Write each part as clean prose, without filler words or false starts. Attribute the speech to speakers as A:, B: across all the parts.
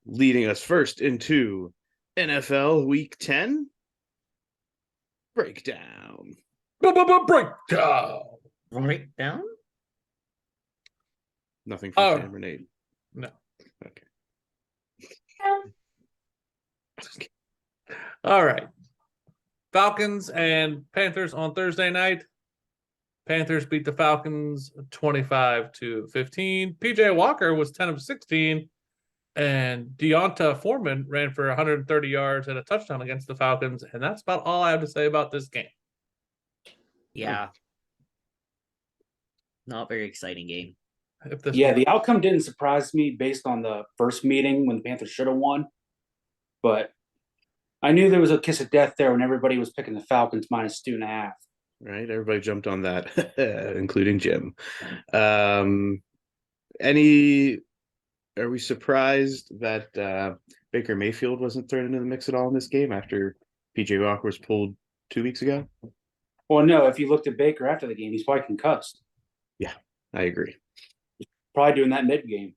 A: leading us first into NFL Week 10 breakdown.
B: Breakdown.
C: Breakdown?
A: Nothing from Sam or Nate.
B: No.
A: Okay.
B: All right. Falcons and Panthers on Thursday night. Panthers beat the Falcons 25-15. PJ Walker was 10 of 16, and Deonta Foreman ran for 130 yards and a touchdown against the Falcons, and that's about all I have to say about this game.
C: Yeah. Not very exciting game.
D: The outcome didn't surprise me based on the first meeting when the Panthers should have won. But I knew there was a kiss of death there when everybody was picking the Falcons minus 2.5.
A: Right, everybody jumped on that, including Jim. Are we surprised that Baker Mayfield wasn't thrown into the mix at all in this game after PJ Walker was pulled 2 weeks ago?
D: Well, no, if you looked at Baker after the game, he's probably concussed.
A: Yeah, I agree.
D: Probably doing that mid-game.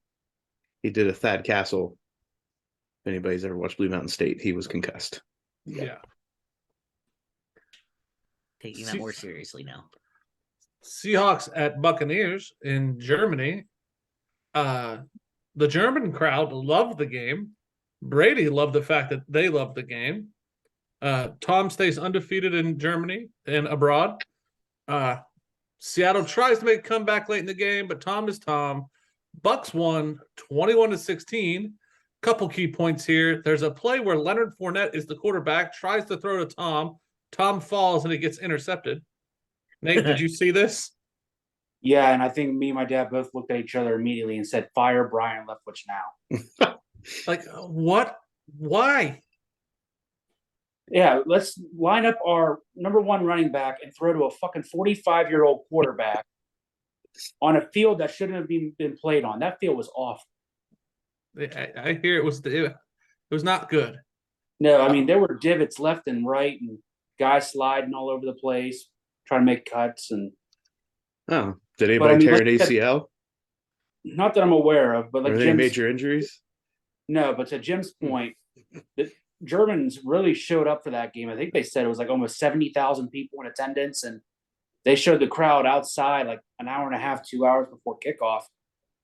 A: He did a Thad Castle. If anybody's ever watched Blue Mountain State, he was concussed.
B: Yeah.
C: Taking that more seriously now.
B: Seahawks at Buccaneers in Germany. The German crowd loved the game. Brady loved the fact that they loved the game. Tom stays undefeated in Germany and abroad. Seattle tries to make a comeback late in the game, but Tom is Tom. Bucks won 21-16. Couple key points here. There's a play where Leonard Fournette is the quarterback, tries to throw to Tom. Tom falls and it gets intercepted. Nate, did you see this?
D: Yeah, and I think me and my dad both looked at each other immediately and said, "Fire Brian Leftwich now."
B: Like, what? Why?
D: Yeah, let's line up our number one running back and throw to a fucking 45-year-old quarterback on a field that shouldn't have been played on. That field was awful.
B: I hear it was not good.
D: No, I mean, there were divots left and right and guys sliding all over the place, trying to make cuts. And
A: did anybody tear an ACL?
D: Not that I'm aware of, but like
A: any major injuries?
D: No, but to Jim's point, the Germans really showed up for that game. I think they said it was like almost 70,000 people in attendance, and they showed the crowd outside like an hour and a half, 2 hours before kickoff.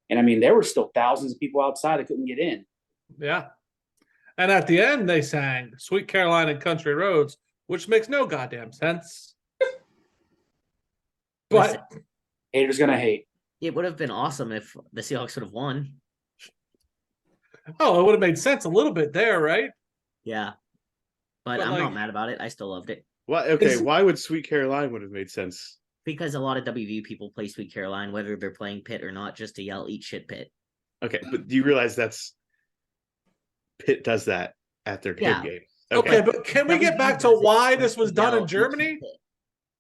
D: And I mean, there were still thousands of people outside that couldn't get in.
B: Yeah. And at the end, they sang Sweet Caroline and Country Roads, which makes no goddamn sense. But
D: haters gonna hate.
C: It would have been awesome if the Seahawks would have won.
B: Oh, it would have made sense a little bit there, right?
C: Yeah. But I'm not mad about it. I still loved it.
A: Why? Okay, why would Sweet Caroline would have made sense?
C: Because a lot of WVU people play Sweet Caroline, whether they're playing Pitt or not, just to yell, "Eat shit, Pitt."
A: Okay, but do you realize Pitt does that at their kid game?
B: Okay, but can we get back to why this was done in Germany?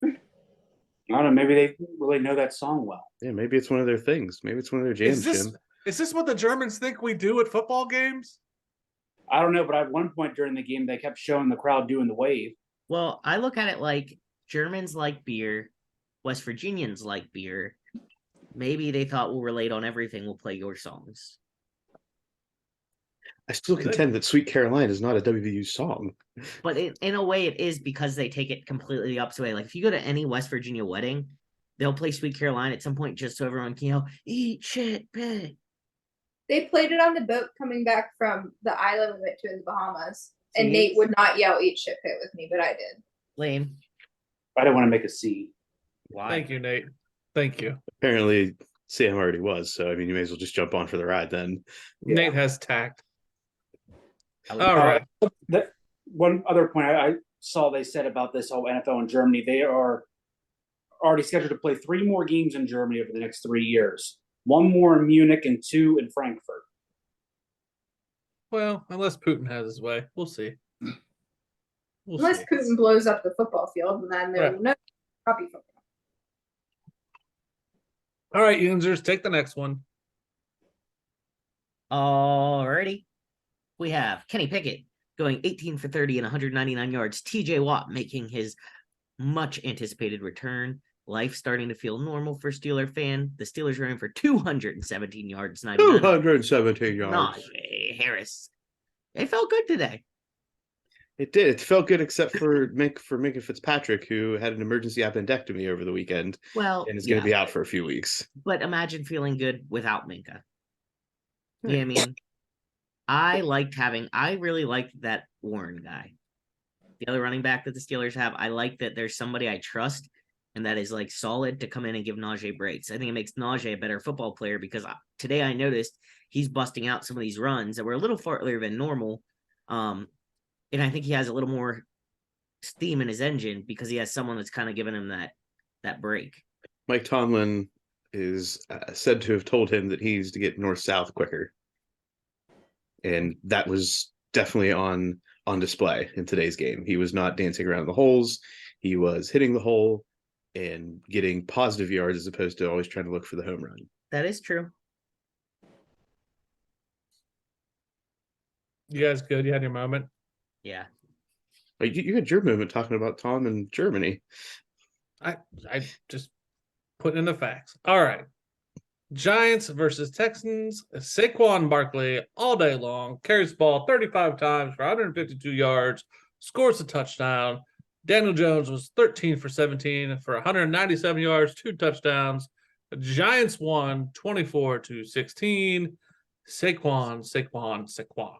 D: I don't know. Maybe they really know that song well.
A: Yeah, maybe it's one of their things. Maybe it's one of their jams, Jim.
B: Is this what the Germans think we do at football games?
D: I don't know, but at one point during the game, they kept showing the crowd doing the wave.
C: Well, I look at it like Germans like beer, West Virginians like beer. Maybe they thought we'll relate on everything. We'll play your songs.
A: I still contend that Sweet Caroline is not a WVU song.
C: But in a way, it is because they take it completely the opposite way. Like, if you go to any West Virginia wedding, they'll play Sweet Caroline at some point just so everyone can yell, "Eat shit, Pitt."
E: They played it on the boat coming back from the island we went to in the Bahamas. And Nate would not yell "Eat shit, Pitt" with me, but I did.
C: Lane.
D: I didn't want to make a scene.
C: Why?
B: Thank you, Nate. Thank you.
A: Apparently, Sam already was, so I mean, you may as well just jump on for the ride then.
B: Nate has tact.
C: All
B: right.
D: One other point I saw they said about this whole NFL in Germany, they are already scheduled to play 3 more games in Germany over the next 3 years. 1 more in Munich and 2 in Frankfurt.
B: Well, unless Putin has his way. We'll see.
E: Unless Putin blows up the football field, and then there will no copy football.
B: All right, users, take the next one.
C: Alrighty. We have Kenny Pickett going 18 for 30 and 199 yards. TJ Watt making his much anticipated return. Life starting to feel normal for Steeler fan. The Steelers running for 217 yards.
A: 217 yards.
C: Najee Harris It felt good today.
A: It did. It felt good, except for Minka Fitzpatrick, who had an emergency appendectomy over the weekend
C: Well,
A: and is going to
C: yeah,
A: be out for a few weeks.
C: but imagine feeling good without Minka. You know
A: Right.
C: what I mean? I really liked that Warren guy. The other running back that the Steelers have, I like that there's somebody I trust and that is like solid to come in and give Najee breaks. I think it makes Najee a better football player because today I noticed he's busting out some of these runs that were a little farther than normal. And I think he has a little more steam in his engine because he has someone that's kind of giving him that break.
A: Mike Tomlin is said to have told him that he needs to get north-south quicker. And that was definitely on display in today's game. He was not dancing around the holes. He was hitting the hole and getting positive yards as opposed to always trying to look for the home run.
C: That is true.
B: You guys good? You had your moment?
C: Yeah.
A: Like, you had your moment talking about Tom in Germany.
B: I just putting in the facts. All right. Giants versus Texans. Saquon Barkley all day long carries the ball 35 times for 152 yards, scores a touchdown. Daniel Jones was 13 for 17 for 197 yards, 2 touchdowns. The Giants won 24-16. Saquon.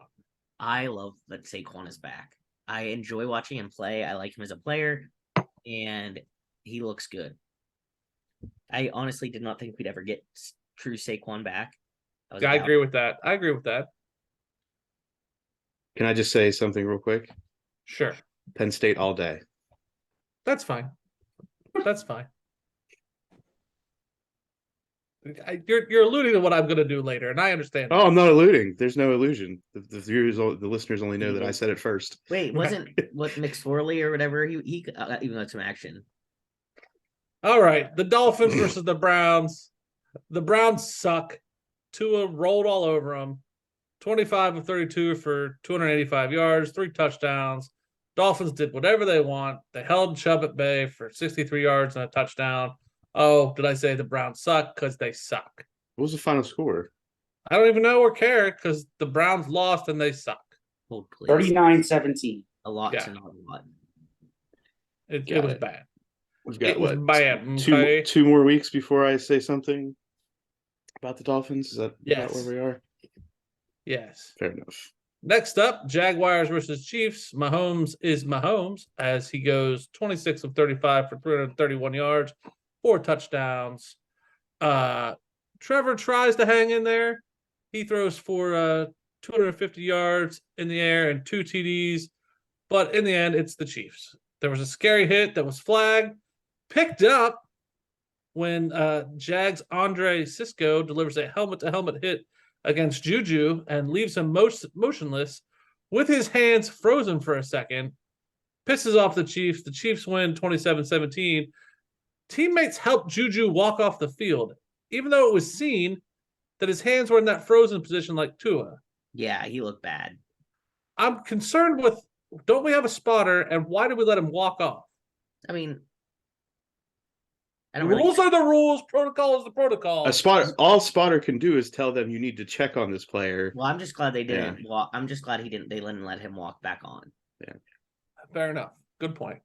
C: I love that Saquon is back. I enjoy watching him play. I like him as a player, and he looks good. I honestly did not think we'd ever get true Saquon back.
B: I agree with that.
A: Can I just say something real quick?
B: Sure.
A: Penn State all day.
B: That's fine. You're alluding to what I'm going to do later, and I understand.
A: Oh, I'm not alluding. There's no illusion. The viewers, the listeners only know that I said it first.
C: Wait, wasn't what McSorley or whatever he even got some action.
B: All right, the Dolphins versus the Browns. The Browns suck. Tua rolled all over them. 25 of 32 for 285 yards, 3 touchdowns. Dolphins did whatever they want. They held Chubb at bay for 63 yards and a touchdown. Oh, did I say the Browns suck? Because they suck.
A: What was the final score?
B: I don't even know or care because the Browns lost and they suck.
C: Hold please.
D: 39-17.
C: A lot
B: Yeah.
C: to not a lot.
B: It was bad.
A: We've
B: It was bad.
A: two
B: Okay?
A: two more weeks before I say something about the Dolphins. Is that
B: Yes.
A: where we are?
B: Yes.
A: Fair enough.
B: Next up, Jaguars versus Chiefs. Mahomes is Mahomes as he goes 26 of 35 for 331 yards, 4 touchdowns. Trevor tries to hang in there. He throws for 250 yards in the air and 2 TDs. But in the end, it's the Chiefs. There was a scary hit that was flagged, picked up when Jags' Andre Cisco delivers a helmet-to-helmet hit against Juju and leaves him motionless with his hands frozen for a second. Pisses off the Chiefs. The Chiefs win 27-17. Teammates helped Juju walk off the field, even though it was seen that his hands were in that frozen position like Tua.
C: Yeah, he looked bad.
B: I'm concerned with, don't we have a spotter, and why did we let him walk off?
C: I mean, I
B: The
C: don't really.
B: rules are the rules. Protocol is the protocol.
A: All spotter can do is tell them you need to check on this player.
C: Well, I'm just glad they didn't walk. I'm just glad they didn't let him walk back on.
B: Fair enough. Good point.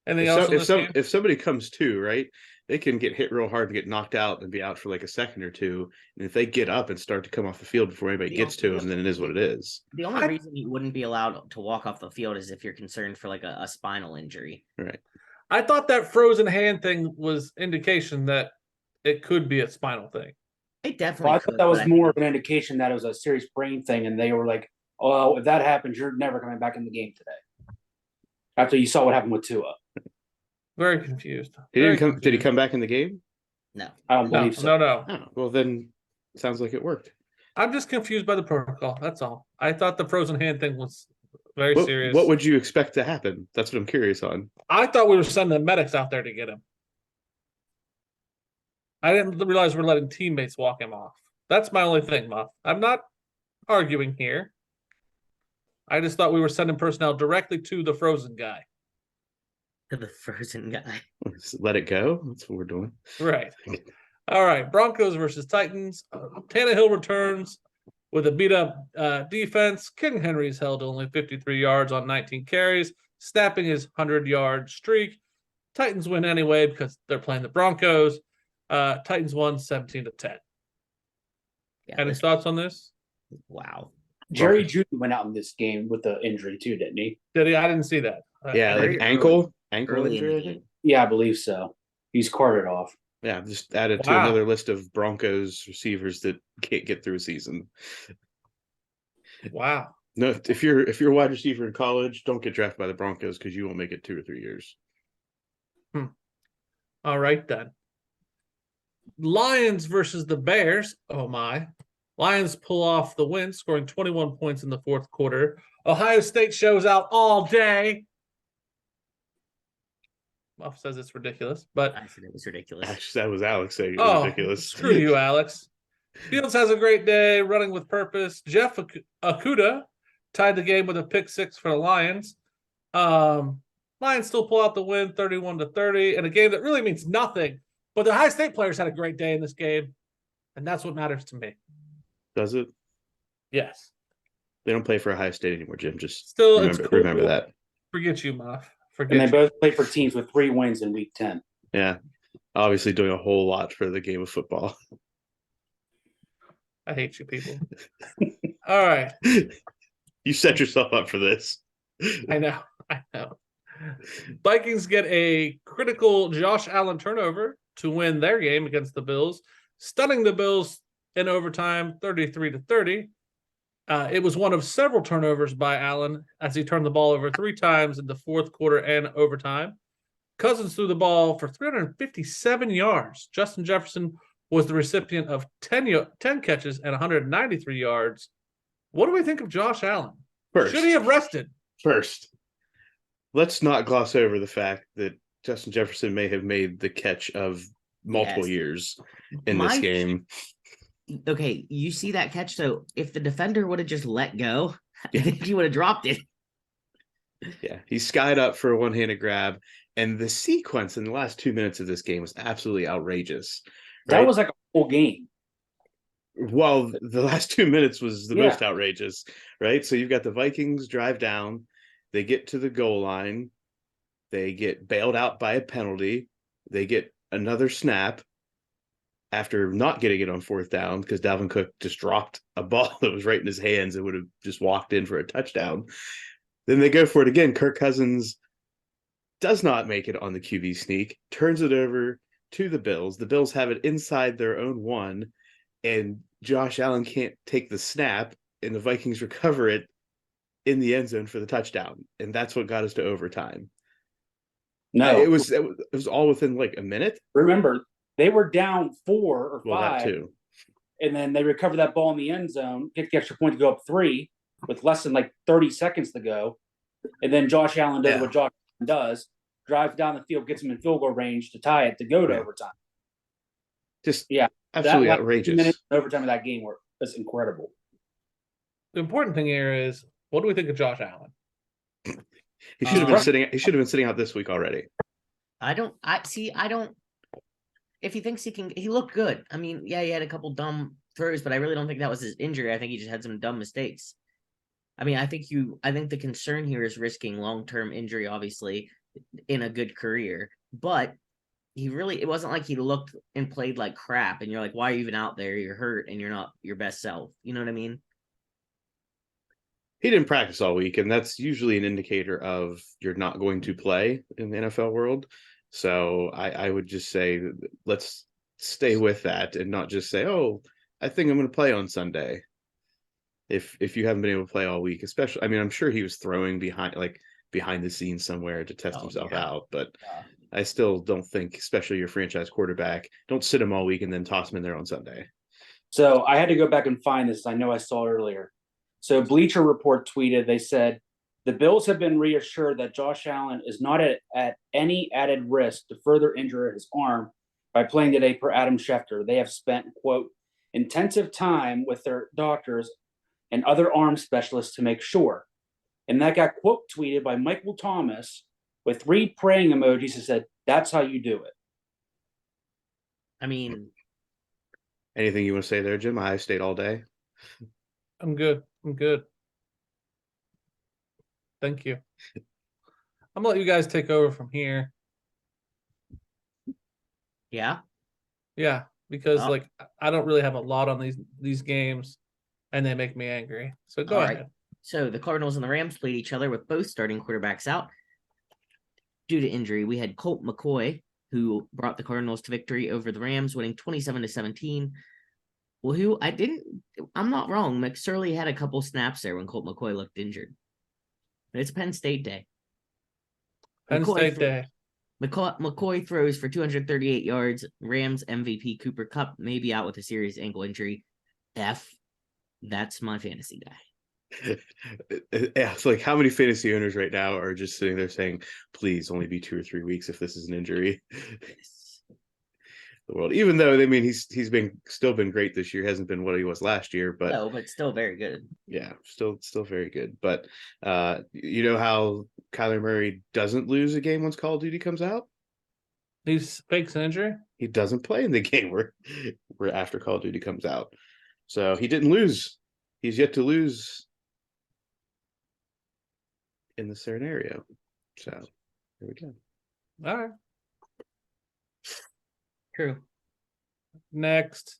B: Anything else in this game?
A: If somebody comes to, right, they can get hit real hard and get knocked out and be out for like a second or two. And if they get up and start to come off the field before anybody gets to them, then it is what it is.
C: The only reason you wouldn't be allowed to walk off the field is if you're concerned for like a spinal injury.
A: Right.
B: I thought that frozen hand thing was indication that it could be a spinal thing.
C: It definitely.
D: Well, I
C: could,
D: thought that was
C: but
D: more of an indication that it was a serious brain thing, and they were like, "Oh, if that happens, you're never coming back in the game today." After you saw what happened with Tua,
B: Very confused.
A: Did he come back in the game?
C: No.
D: I don't believe so.
B: No.
A: Oh, well then sounds like it worked.
B: I'm just confused by the protocol. That's all. I thought the frozen hand thing was very serious.
A: What would you expect to happen? That's what I'm curious on.
B: I thought we were sending the medics out there to get him. I didn't realize we're letting teammates walk him off. That's my only thing, Muff. I'm not arguing here. I just thought we were sending personnel directly to the frozen guy.
C: To the frozen guy.
A: Just let it go. That's what we're doing.
B: Right. All right. Broncos versus Titans. Tannehill returns With a beat up defense, King Henry's held to only 53 yards on 19 carries, snapping his 100-yard streak. Titans win anyway because they're playing the Broncos. Titans won 17-10.
C: Yeah,
B: Any
C: this-
B: thoughts on this?
C: wow.
D: Jerry Jeudy went out in this game with the injury too, didn't he?
B: Did he? I didn't see that.
A: Yeah,
C: Very
A: like ankle
C: Early in
A: injury.
C: the
A: I think.
C: game.
D: Yeah, I believe so. He's carted off.
A: Yeah, just added to
B: Wow.
A: another list of Broncos receivers that can't get through a season.
B: Wow.
A: No, if you're a wide receiver in college, don't get drafted by the Broncos because you won't make it 2 or 3 years.
B: All right then. Lions versus the Bears. Oh my. Lions pull off the win, scoring 21 points in the fourth quarter. Ohio State shows out all day. Muff says it's ridiculous, but
C: I said it was ridiculous.
A: Actually, that was Alex saying it was
B: oh,
A: ridiculous.
B: screw you, Alex. Fields has a great day running with purpose. Jeff Okuda tied the game with a pick six for the Lions. Lions still pull out the win 31-30 in a game that really means nothing. But the Ohio State players had a great day in this game, and that's what matters to me.
A: Does it?
B: Yes.
A: They don't play for Ohio State anymore, Jim. Just
B: Still,
A: remember,
B: it's cool.
A: remember that.
B: Forget you, Muff.
D: And they
B: Forget you.
D: both play for teams with 3 wins in week 10.
A: Yeah. Obviously doing a whole lot for the game of football.
B: I hate you people. All right.
A: You set yourself up for this.
B: I know. Vikings get a critical Josh Allen turnover to win their game against the Bills, stunning the Bills in overtime 33-30. It was one of several turnovers by Allen as he turned the ball over 3 times in the fourth quarter and overtime. Cousins threw the ball for 357 yards. Justin Jefferson was the recipient of 10 catches and 193 yards. What do we think of Josh Allen?
A: First,
B: Should he have rested?
A: let's not gloss over the fact that Justin Jefferson may have made the catch of multiple
C: Yes.
A: years in this
C: My-
A: game.
C: Okay, you see that catch? So if the defender would have just let go,
A: Yeah.
C: I think he would have dropped it.
A: Yeah, he skied up for a one-handed grab, and the sequence in the last 2 minutes of this game was absolutely outrageous.
D: That
A: right?
D: was like a full game.
A: Well, the last 2 minutes was the
D: Yeah.
A: most outrageous, right? So you've got the Vikings drive down, they get to the goal line, they get bailed out by a penalty, they get another snap after not getting it on 4th down because Dalvin Cook just dropped a ball that was right in his hands and would have just walked in for a touchdown. Then they go for it again. Kirk Cousins does not make it on the QB sneak, turns it over to the Bills. The Bills have it inside their own 1, and Josh Allen can't take the snap, and the Vikings recover it in the end zone for the touchdown. And that's what got us to overtime.
D: No,
A: It was all within like a minute.
D: remember, they were down 4 or 5.
A: Well, that too.
D: And then they recovered that ball in the end zone, kicked the extra point to go up 3 with less than like 30 seconds to go. And then Josh Allen does
A: Yeah.
D: what Josh Allen does, drives down the field, gets him in field goal range to tie it to go to
A: Yeah.
D: overtime.
A: Just
D: Yeah,
A: absolutely
D: that last 2
A: outrageous.
D: minutes of overtime of that game were that's incredible.
B: The important thing here is, what do we think of Josh Allen?
A: He should have been
D: Right.
A: sitting. He should have been sitting out this week already.
C: I don't. If he thinks he can, he looked good. I mean, yeah, he had a couple dumb throws, but I really don't think that was his injury. I think he just had some dumb mistakes. I mean, I think the concern here is risking long-term injury, obviously, in a good career. But it wasn't like he looked and played like crap. And you're like, why are you even out there? You're hurt and you're not your best self. You know what I mean?
A: He didn't practice all week, and that's usually an indicator of you're not going to play in the NFL world. So I would just say let's stay with that and not just say, "Oh, I think I'm going to play on Sunday." If you haven't been able to play all week, especially, I mean, I'm sure he was throwing behind the scenes somewhere to test
C: Oh,
A: himself
C: yeah.
A: out, but
C: Yeah.
A: I still don't think, especially your franchise quarterback, don't sit him all week and then toss him in there on Sunday.
D: So I had to go back and find this. I know I saw it earlier. So Bleacher Report tweeted, they said, the Bills have been reassured that Josh Allen is not at any added risk to further injure his arm by playing today, per Adam Schefter. They have spent, quote, intensive time with their doctors and other arm specialists to make sure. And that got quote tweeted by Michael Thomas with 3 praying emojis and said, that's how you do it.
C: I mean,
A: Anything you want to say there, Jim? Ohio State all day.
B: I'm good. I'm good. Thank you. I'm gonna let you guys take over from here.
C: Yeah.
B: Yeah, because
C: Oh.
B: like I don't really have a lot on these games, and they make me angry. So go
C: All right.
B: ahead.
C: So the Cardinals and the Rams played each other with both starting quarterbacks out due to injury. We had Colt McCoy, who brought the Cardinals to victory over the Rams, winning 27-17. Well, I'm not wrong. McSorley had a couple snaps there when Colt McCoy looked injured. But it's Penn State day.
B: Penn State Day.
C: McCoy throws for 238 yards. Rams MVP Cooper Kupp may be out with a serious ankle injury. That's my fantasy guy.
A: Yeah, it's like how many fantasy owners right now are just sitting there saying, "Please, only be 2 or 3 weeks if this is an injury." The world, even though I mean he's still been great this year, hasn't been what he was last year, but
C: No, but still very good.
A: yeah, still very good. But you know how Kyler Murray doesn't lose a game once Call of Duty comes out?
B: He fakes an injury.
A: He doesn't play in the game where after Call of Duty comes out. So he didn't lose. He's yet to lose in the scenario. So there we go.
B: All right.
C: True.
B: Next.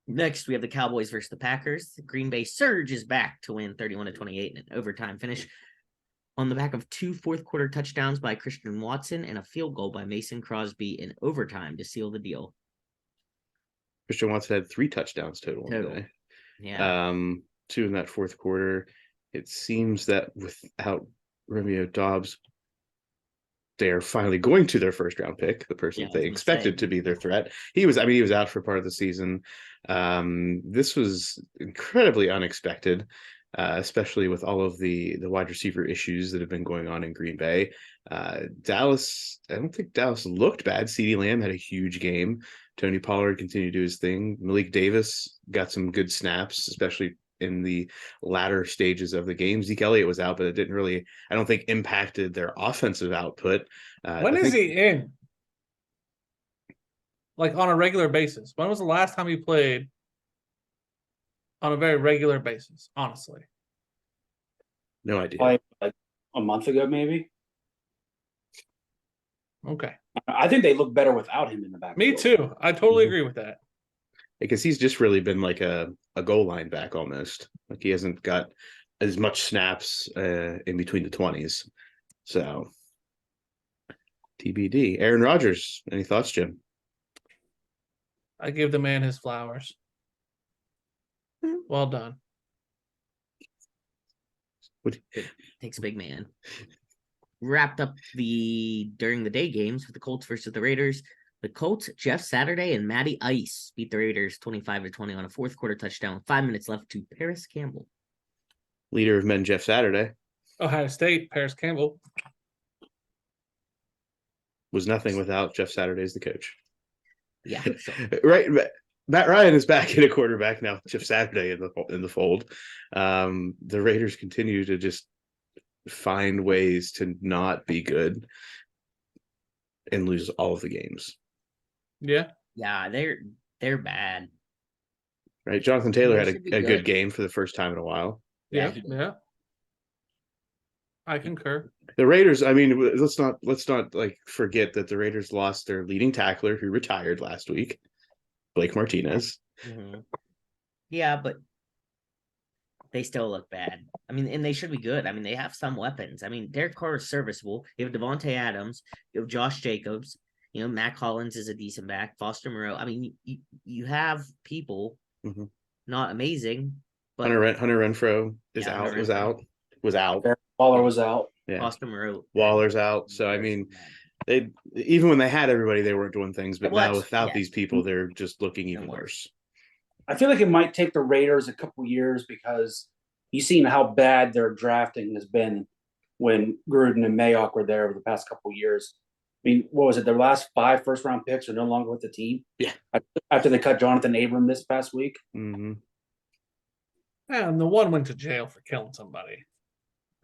C: Next, we have the Cowboys versus the Packers. Green Bay Surge is back to win 31-28 in an overtime finish on the back of 2 fourth-quarter touchdowns by Christian Watson and a field goal by Mason Crosby in overtime to seal the deal.
A: Christian Watson had 3 touchdowns total. Today.
C: Yeah.
A: 2 in that fourth quarter. It seems that without Romeo Doubs, they are finally going to their first round pick, the person they expected to be their threat. He was out for part of the season. This was incredibly unexpected, especially with all of the wide receiver issues that have been going on in Green Bay. Dallas, I don't think Dallas looked bad. CeeDee Lamb had a huge game. Tony Pollard continued to do his thing. Malik Davis got some good snaps, especially in the latter stages of the game. Zeke Elliott was out, but it didn't really, I don't think, impacted their offensive output.
B: When is he in? Like on a regular basis? When was the last time he played on a very regular basis? Honestly,
A: no idea.
D: Like a month ago, maybe.
B: Okay.
D: I think they look better without him in the back.
B: Me too. I totally agree with that.
A: Because he's just really been like a goal line back almost. Like he hasn't got as much snaps in between the 20s. So TBD. Aaron Rodgers, any thoughts, Jim?
B: I give the man his flowers. Well done.
C: Takes a big man. Wrapped up during the day games with the Colts versus the Raiders. The Colts, Jeff Saturday and Matty Ice beat the Raiders 25-20 on a fourth quarter touchdown with 5 minutes left to Paris Campbell.
A: Leader of men, Jeff Saturday.
B: Ohio State, Paris Campbell.
A: Was nothing without Jeff Saturday as the coach.
C: Yeah. So.
A: Right. Matt Ryan is back in a quarterback now. Jeff Saturday in the fold. The Raiders continue to just find ways to not be good and lose all of the games.
B: Yeah.
C: Yeah, they're bad.
A: Right. Jonathan Taylor
C: They
A: had
C: should be
A: a
C: good.
A: good game for the first time in a while.
B: Yeah.
C: he did.
B: Yeah. I concur.
A: The Raiders, I mean, let's not like forget that the Raiders lost their leading tackler who retired last week, Blake Martinez.
C: Mm-hmm. Yeah, but they still look bad. I mean, and they should be good. I mean, they have some weapons. I mean, Derek Carr is serviceable. You have Devontae Adams. You have Josh Jacobs. You know, Matt Collins is a decent back. Foster Moreau. I mean, you have people, not amazing, but
A: Hunter Renfro is
C: Yeah,
A: out.
C: Hunter
A: Was out.
D: Waller was out.
A: Yeah.
C: Foster Moreau.
A: Waller's out. So I mean, they even when they had everybody, they weren't doing things. But
C: Well,
A: now without
C: yeah.
A: these people, they're just looking even
C: worse.
A: worse.
D: I feel like it might take the Raiders a couple years because you've seen how bad their drafting has been when Gruden and Mayock were there over the past couple years. I mean, what was it? Their last 5 first-round picks are no longer with the team.
A: Yeah.
D: After they cut Jonathan Abram this past week.
A: Mm-hmm.
B: And the one went to jail for killing somebody.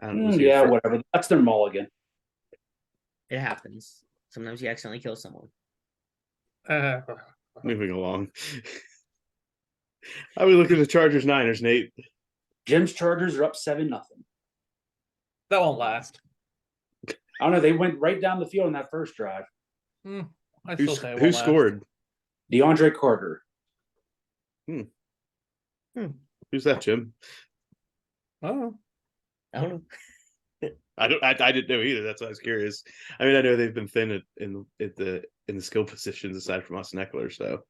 D: Yeah, whatever. That's their mulligan.
C: It happens. Sometimes you accidentally kill someone.
A: Moving along. I would look at the Chargers Niners, Nate.
D: Jim's Chargers are up 7-0.
B: That won't last.
D: I don't know. They went right down the field in that first drive.
B: I
A: Who,
B: still say it
A: who
B: won't last.
A: scored?
D: DeAndre Carter.
A: Who's that, Jim?
B: Oh,
C: I don't know.
A: I didn't know either. That's why I was curious. I mean, I know they've been thin in the skill positions aside from Austin Eckler. So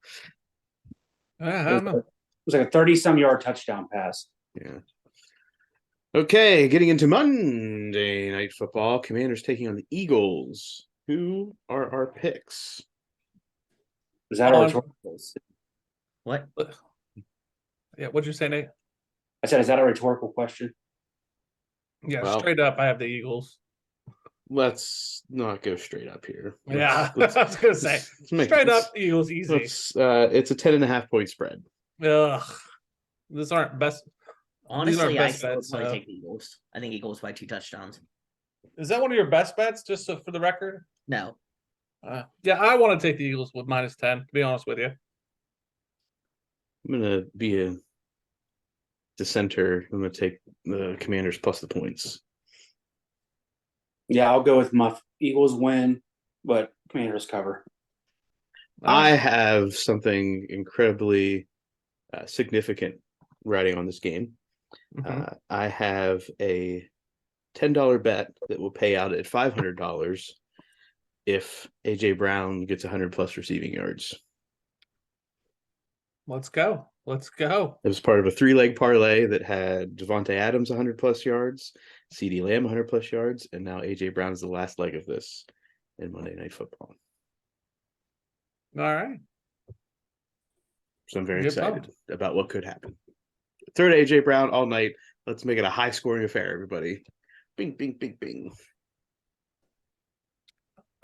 B: I don't know.
D: It was like a 30-some yard touchdown pass.
A: yeah. Okay, getting into Monday Night Football. Commanders taking on the Eagles. Who are our picks?
D: Is that a
B: On-
D: rhetorical?
C: What?
B: Yeah, what'd you say, Nate?
D: I said, is that a rhetorical question?
B: Yeah,
A: Well-
B: straight up, I have the Eagles.
A: Let's not go straight up here.
B: Yeah,
A: Let's-
B: I was gonna say
A: let's make
B: straight
A: this-
B: up Eagles easy.
A: It's a 10.5-point spread.
B: Ugh, these aren't best.
C: Honestly, I
B: best
C: still would
B: bets,
C: probably
B: so-
C: take the Eagles. I think Eagles by 2 touchdowns.
B: Is that one of your best bets? Just so for the record.
C: No.
B: Yeah, I want to take the Eagles with -10. To be honest with you.
A: I'm gonna be a dissenter. I'm gonna take the Commanders plus the points.
D: Yeah, I'll go with my Eagles win, but Commanders cover.
A: I have something incredibly significant writing on this game.
B: Mhm.
A: I have a $10 bet that will pay out at $500 if AJ Brown gets 100 plus receiving yards.
B: Let's go. Let's go.
A: It was part of a 3-leg parlay that had Devontae Adams 100 plus yards, CeeDee Lamb 100 plus yards, and now AJ Brown is the last leg of this in Monday Night Football.
B: All right.
A: So I'm very
B: Get
A: excited
B: pumped.
A: about what could happen. Throw to AJ Brown all night. Let's make it a high scoring affair, everybody. Bing, bing, bing, bing.